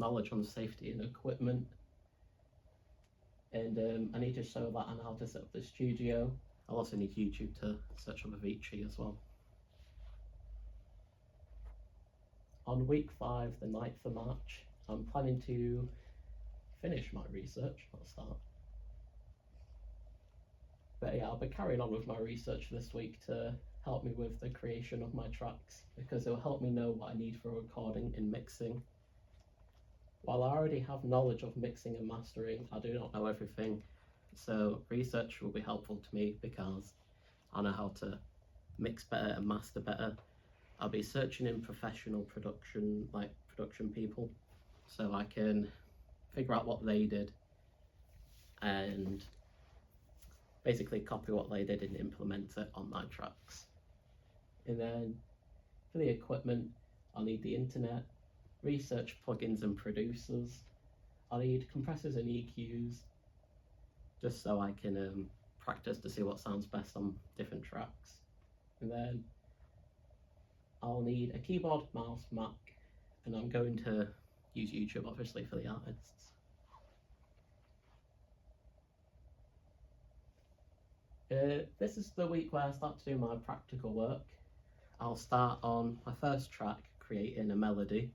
knowledge on safety and equipment, and I need to show that on how to set up the studio. I'll also need YouTube to search up Avicii as well. On week 5, the 9th of March, I'm planning to finish my research. I'll start. But yeah, I'll be carrying on with my research this week to help me with the creation of my tracks, because it'll help me know what I need for recording and mixing. While I already have knowledge of mixing and mastering, I do not know everything, so research will be helpful to me because I know how to mix better and master better. I'll be searching in professional production people, so I can figure out what they did and basically copy what they did and implement it on my tracks. And then for the equipment, I'll need the internet, research plugins and producers. I'll need compressors and EQs, just so I can practice to see what sounds best on different tracks. And then I'll need a keyboard, mouse, Mac, and I'm going to use YouTube obviously for the artists. This is the week where I start to do my practical work. I'll start on my first track, creating a melody,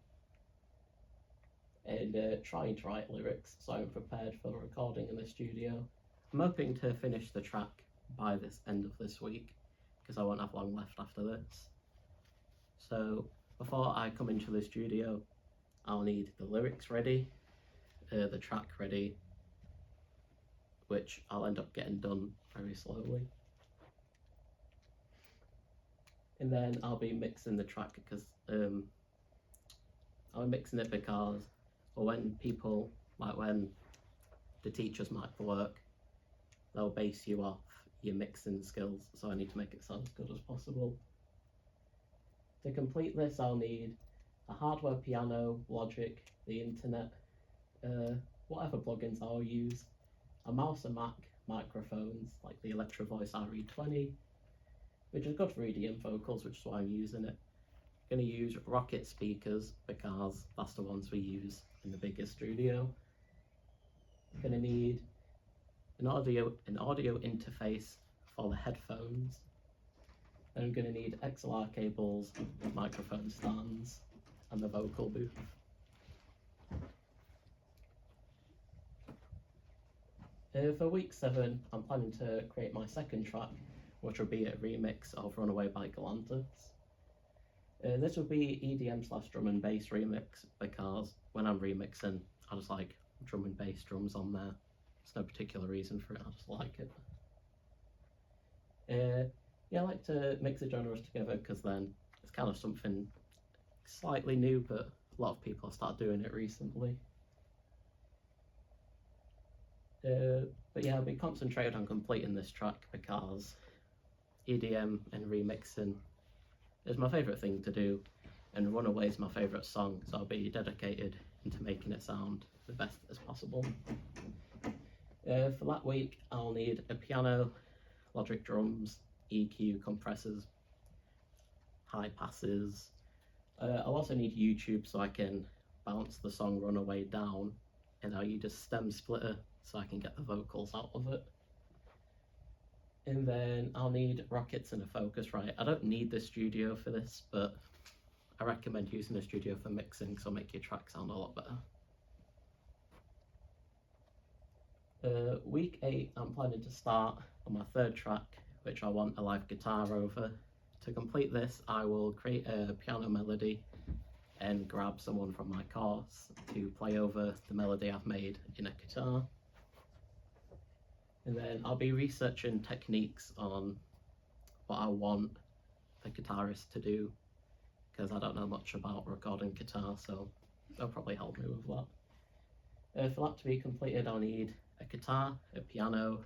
and trying to write lyrics so I'm prepared for recording in the studio. I'm hoping to finish the track by this end of this week, because I won't have long left after this. So before I come into the studio, I'll need the lyrics ready, the track ready, which I'll end up getting done very slowly. And then I'll be mixing the track because I'm mixing it because, well, when people, like when the teachers mark the work, they'll base you off your mixing skills, so I need to make it sound as good as possible. To complete this, I'll need a hardware piano, Logic, the internet, whatever plugins I'll use, a mouse and Mac, microphones like the Electro Voice RE20, which is good for EDM vocals, which is why I'm using it. I'm going to use Rocket speakers because that's the ones we use in the bigger studio. I'm going to need an audio interface for the headphones. Then I'm going to need XLR cables, microphone stands, and the vocal booth. For week 7, I'm planning to create my second track, which will be a remix of Runaway by Galantis. This will be EDM/drum and bass remix because when I'm remixing, I just like drum and bass drums on there. There's no particular reason for it, I just like it. Yeah, I like to mix the genres together because then it's kind of something slightly new, but a lot of people have started doing it recently. But yeah, I'll be concentrated on completing this track because EDM and remixing is my favourite thing to do, and Runaway is my favourite song, so I'll be dedicated into making it sound the best as possible. For that week, I'll need a piano, Logic drums, EQ, compressors, high passes. I'll also need YouTube so I can bounce the song Runaway down, and I'll use a stem splitter so I can get the vocals out of it. And then I'll need Rockets and a Focusrite. I don't need the studio for this, but I recommend using a studio for mixing, because it'll make your track sound a lot better. Week 8, I'm planning to start on my third track, which I want a live guitar over. To complete this, I will create a piano melody and grab someone from my course to play over the melody I've made in a guitar. And then I'll be researching techniques on what I want the guitarist to do, because I don't know much about recording guitar, so they'll probably help me with that. For that to be completed, I'll need a guitar, a piano,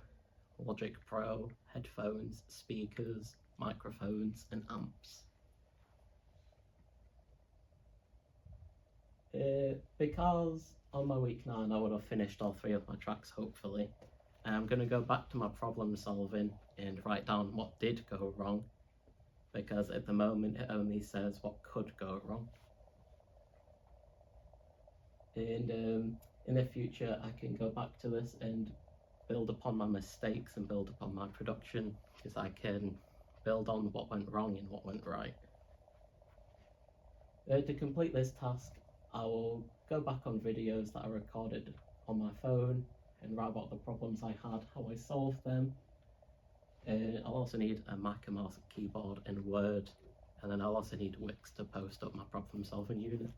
Logic Pro, headphones, speakers, microphones, and amps. Because on my week 9 I would have finished all 3 of my tracks, hopefully, I'm going to go back to my problem solving and write down what did go wrong, because at the moment it only says what could go wrong. and in the future I can go back to this and build upon my mistakes and build upon my production, because I can build on what went wrong and what went right. To complete this task, I will go back on videos that I recorded on my phone and write about the problems I had, how I solved them. I'll also need a Mac and mouse keyboard and Word, and then I'll also need Wix to post up my problem solving unit.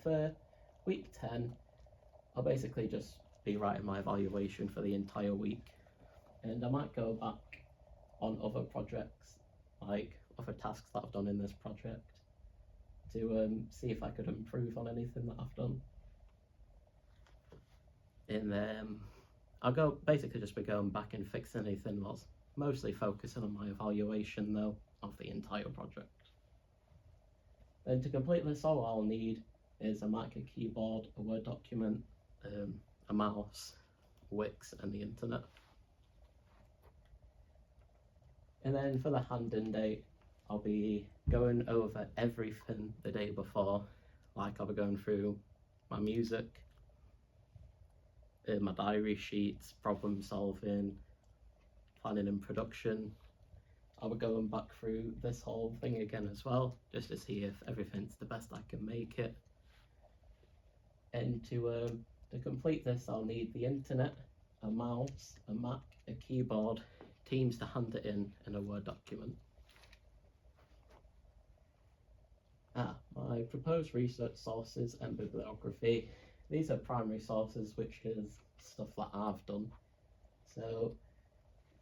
For week 10, I'll basically just be writing my evaluation for the entire week, and I might go back on other projects, like other tasks that I've done in this project, to see if I could improve on anything that I've done. And then I'll basically just be going back and fixing anything that's mostly focusing on my evaluation though of the entire project. Then to complete this, all I'll need is a Mac, a keyboard, a Word document, a mouse, Wix, and the internet. And then for the hand-in date, I'll be going over everything the day before. Like I'll be going through my music, my diary sheets, problem solving, planning and production. I'll be going back through this whole thing again as well, just to see if everything's the best I can make it. And to complete this, I'll need the internet, a mouse, a Mac, a keyboard, Teams to hand it in, and a Word document. My proposed research sources and bibliography. These are primary sources, which is stuff that I've done. So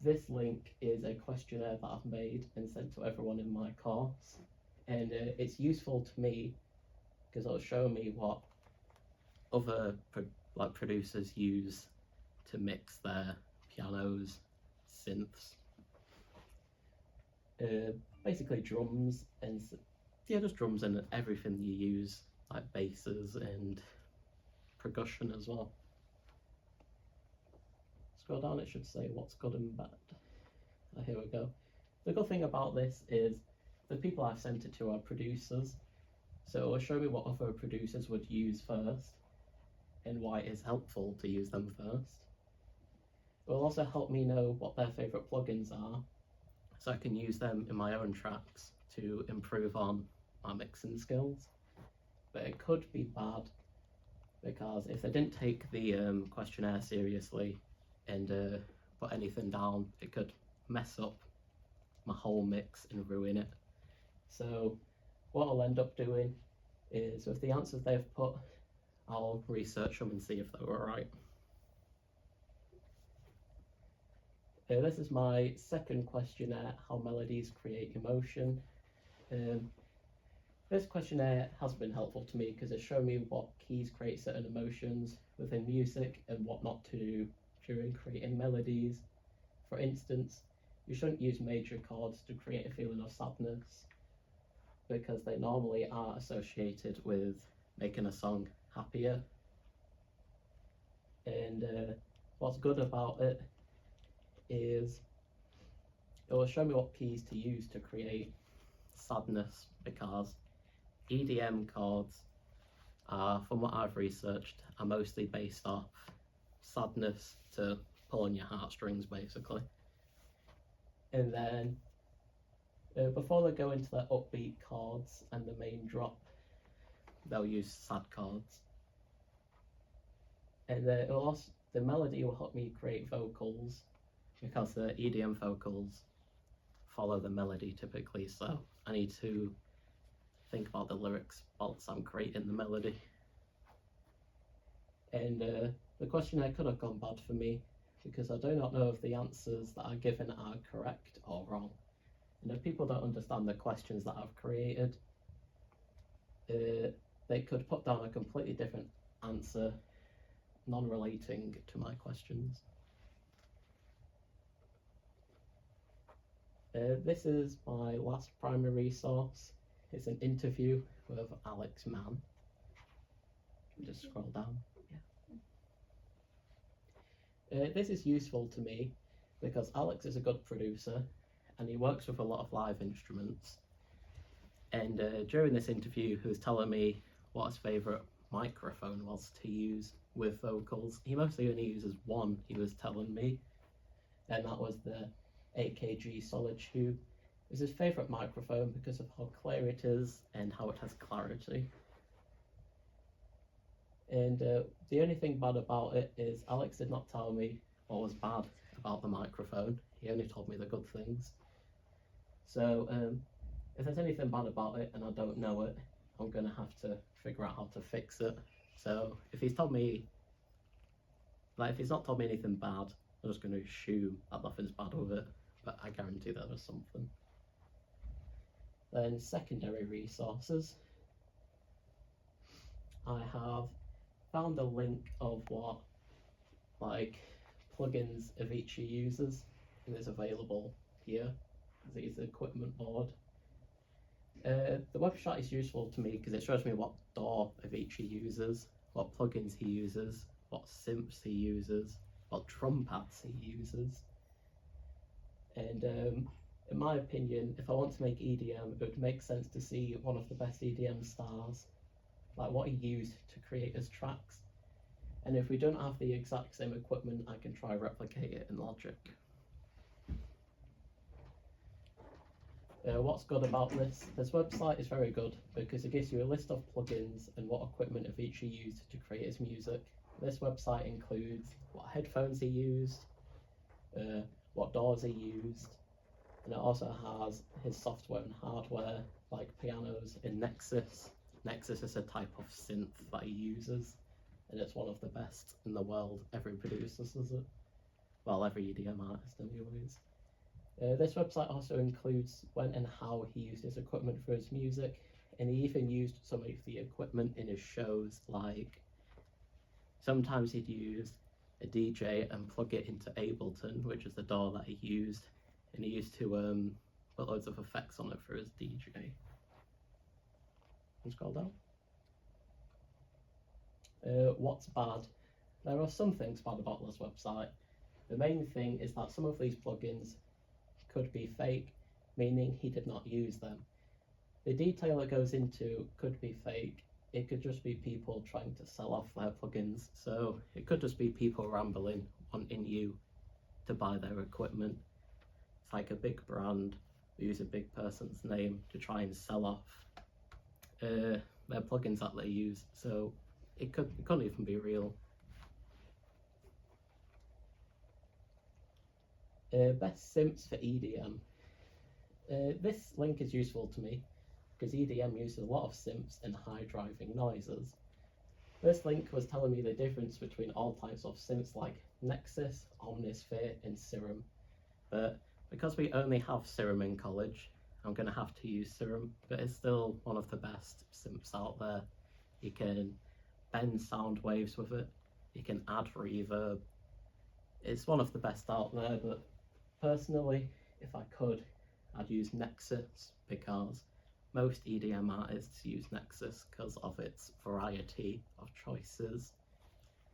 this link is a questionnaire that I've made and sent to everyone in my course, and it's useful to me because it'll show me what other producers use to mix their pianos, synths, basically drums, and just drums and everything you use, like basses and percussion as well. Scroll down, it should say what's good and bad. Here we go. The good thing about this is the people I've sent it to are producers, so it will show me what other producers would use first and why it is helpful to use them first. It will also help me know what their favourite plugins are, so I can use them in my own tracks to improve on my mixing skills. But it could be bad, because if they didn't take the questionnaire seriously and put anything down, it could mess up my whole mix and ruin it. So what I'll end up doing is, with the answers they've put, I'll research them and see if they were right. This is my second questionnaire, how melodies create emotion. This questionnaire has been helpful to me because it's shown me what keys create certain emotions within music and what not to do during creating melodies. For instance, you shouldn't use major chords to create a feeling of sadness, because they normally are associated with making a song happier. And what's good about it is it will show me what keys to use to create sadness, because EDM chords are, from what I've researched, are mostly based off sadness to pull on your heartstrings, basically. And then before they go into their upbeat chords and the main drop, they'll use sad chords. And the melody will help me create vocals, because the EDM vocals follow the melody typically, so I need to think about the lyrics whilst I'm creating the melody. And the questionnaire could have gone bad for me, because I do not know if the answers that are given are correct or wrong. And if people don't understand the questions that I've created, they could put down a completely different answer, non-relating to my questions. This is my last primary resource. It's an interview with Alex Mann. Just scroll down. Yeah. This is useful to me because Alex is a good producer and he works with a lot of live instruments. And during this interview, he was telling me what his favourite microphone was to use with vocals. He mostly only uses one, he was telling me, and that was the AKG Solid Tube. It was his favourite microphone because of how clear it is and how it has clarity. And the only thing bad about it is Alex did not tell me what was bad about the microphone. He only told me the good things. So if there's anything bad about it and I don't know it, I'm gonna have to figure out how to fix it. So if he's told me, like if he's not told me anything bad, I'm just gonna assume that nothing's bad with it, but I guarantee there was something. Then secondary resources. I have found a link of what like plugins Avicii uses, and it's available here. It's the equipment board. The website is useful to me because it shows me what DAW Avicii uses, what plugins he uses, what synths he uses, what drum pads he uses. And in my opinion, if I want to make EDM, it would make sense to see one of the best EDM stars, like what he used to create his tracks. And if we don't have the exact same equipment, I can try replicate it in Logic. What's good about this website is very good because it gives you a list of plugins and what equipment Avicii used to create his music. This website includes what headphones he used, what DAWs he used, and it also has his software and hardware like pianos in Nexus. Nexus is a type of synth that he uses, and it's one of the best in the world. Every producer does it. Well, every EDM artist anyways. This website also includes when and how he used his equipment for his music, and he even used some of the equipment in his shows, like sometimes he'd use a DJ and plug it into Ableton, which is the DAW that he used, and he used to put loads of effects on it for his DJ. Scroll down. What's bad? There are some things bad about this website. The main thing is that some of these plugins could be fake, meaning he did not use them. The detail it goes into could be fake. It could just be people trying to sell off their plugins. So it could just be people rambling, wanting you to buy their equipment. It's like a big brand who use a big person's name to try and sell off their plugins that they use. So it couldn't even be real. Best synths for EDM. This link is useful to me because EDM uses a lot of synths and high driving noises. This link was telling me the difference between all types of synths like Nexus, Omnisphere and Serum. But because we only have Serum in college, I'm going to have to use Serum, but it's still one of the best synths out there. You can bend sound waves with it, you can add reverb. It's one of the best out there, but personally, if I could, I'd use Nexus because most EDM artists use Nexus because of its variety of choices,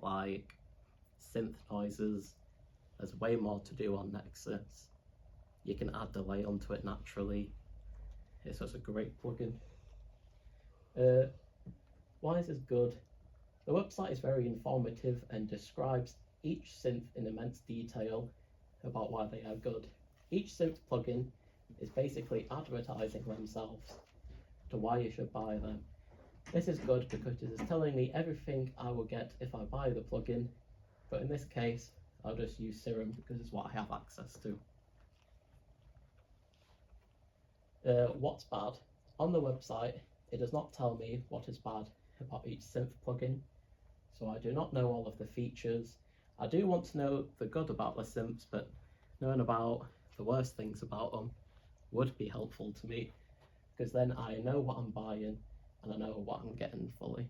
like synth noises. There's way more to do on Nexus. You can add delay onto it naturally. It's just a great plugin. Why is this good? The website is very informative and describes each synth in immense detail about why they are good. Each synth plugin is basically advertising themselves to why you should buy them. This is good because it is telling me everything I will get if I buy the plugin, but in this case, I'll just use Serum because it's what I have access to. What's bad? On the website, it does not tell me what is bad about each synth plugin, so I do not know all of the features. I do want to know the good about the synths, but knowing about the worst things about them would be helpful to me, because then I know what I'm buying and I know what I'm getting fully.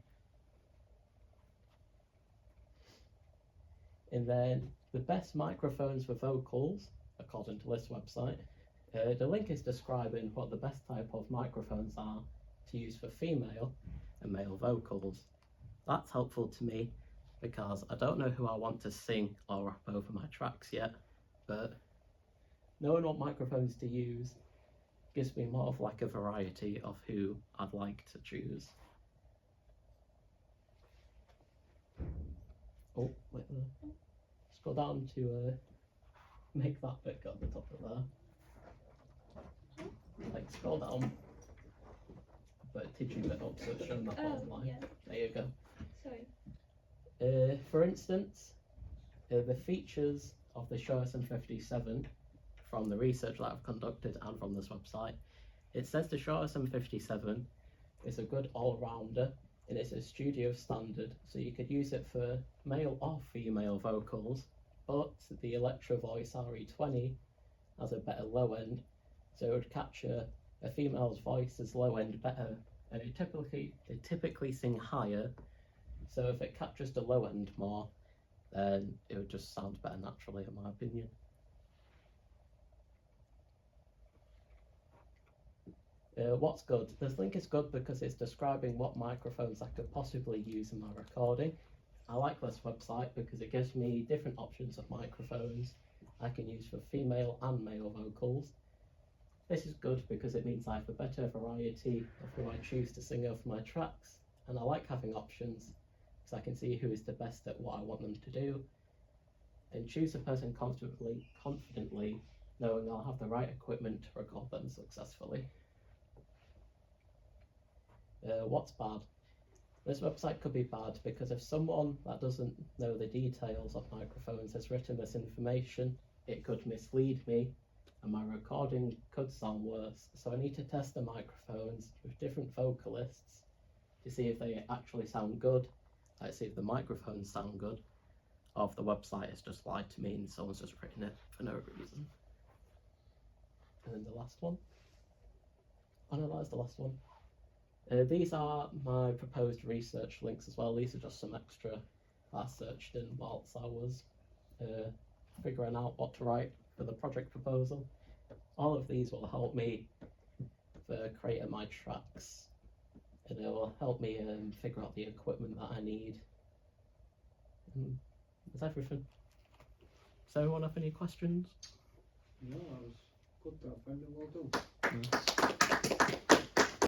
And then the best microphones for vocals, according to this website, the link is describing what the best type of microphones are to use for female and male vocals. That's helpful to me because I don't know who I want to sing or rap over my tracks yet, but knowing what microphones to use gives me more of like a variety of who I'd like to choose. Oh, wait, scroll down to make that bit go at the top of there. Like, scroll down, but a teaching bit up so it's showing that bottom line. Yeah. There you go. Sorry. For instance, the features of the Shure SM57 from the research that I've conducted and from this website, it says the Shure SM57 is a good all-rounder and it's a studio standard, so you could use it for male or female vocals, but the Electro Voice RE20 has a better low end, so it would capture a female's voice as low end better, and they typically sing higher, so if it captures the low end more, then it would just sound better naturally, in my opinion. What's good? This link is good because it's describing what microphones I could possibly use in my recording. I like this website because it gives me different options of microphones I can use for female and male vocals. This is good because it means I have a better variety of who I choose to sing over my tracks, and I like having options because I can see who is the best at what I want them to do and choose a person confidently, knowing I'll have the right equipment to record them successfully. What's bad? This website could be bad because if someone that doesn't know the details of microphones has written this information, it could mislead me and my recording could sound worse. So I need to test the microphones with different vocalists to see if they actually sound good, like see if the microphones sound good, or if the website has just lied to me and someone's just written it for no reason. And then the last one. Oh no, that's the last one. These are my proposed research links as well. These are just some extra I searched in whilst I was figuring out what to write for the project proposal. All of these will help me for creating my tracks, and it will help me figure out the equipment that I need. And that's everything. Does everyone have any questions? No, that was good. That, well done.